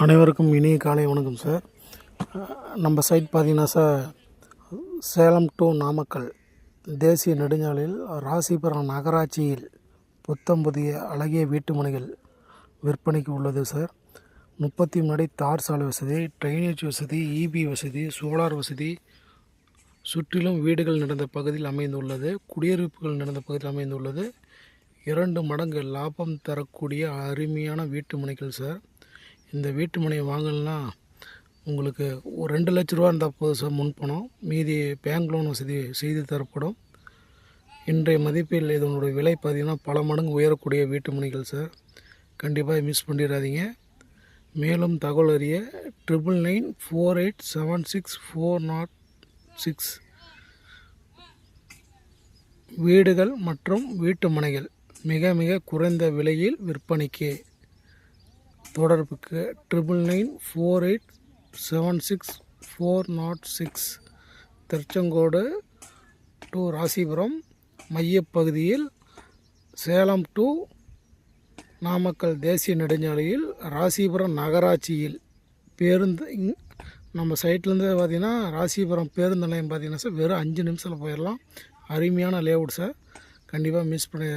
அனைவருக்கும் இனிய காலை வணக்கம் சார். நம்ம சைட் பார்த்தீங்கன்னா சார், சேலம் டு நாமக்கல் தேசிய நெடுஞ்சாலையில் ராசிபுரம் நகராட்சியில் புத்தம் புதிய அழகிய வீட்டு மனைகள் விற்பனைக்கு உள்ளது சார். 30 அடி தார் சாலை வசதி, ட்ரைனேஜ் வசதி, இபி வசதி, சோலார் வசதி, சுற்றிலும் வீடுகள் நடந்த பகுதியில் அமைந்துள்ளது. குடியிருப்புகள் நடந்த பகுதியில் அமைந்துள்ளது. 2 மடங்கு லாபம் தரக்கூடிய அருமையான வீட்டு மனைகள் சார். இந்த வீட்டு மனையை வாங்கலன்னா உங்களுக்கு ஒரு 2 லட்ச ரூபா இருந்தால் போதும் சார் முன்பணம். மீதி பேங்க் லோன் வசதி செய்து தரப்படும். இன்றைய மதிப்பில் இதனுடைய விலை பார்த்திங்கன்னா பல மடங்கு உயரக்கூடிய வீட்டு மனைகள் சார். கண்டிப்பாக மிஸ் பண்ணிடாதீங்க. மேலும் தகவல் அறிய 9994876406 வீடுகள் மற்றும் வீட்டு மனைகள் மிக மிக குறைந்த விலையில் விற்பனைக்கு. தொடர்புக்கு 9994876406 திருச்செங்கோடு டு ராசிபுரம் மையப்பகுதியில், சேலம் டு நாமக்கல் தேசிய நெடுஞ்சாலையில் ராசிபுரம் நகராட்சியில் பேருந்து. நம்ம சைட்லேருந்து பார்த்திங்கன்னா ராசிபுரம் பேருந்து நிலையம் பார்த்திங்கன்னா சார் வெறும் 5 நிமிஷத்தில் போயிடலாம். அருமையான லேஅவுட் சார். கண்டிப்பாக மிஸ் பண்ணி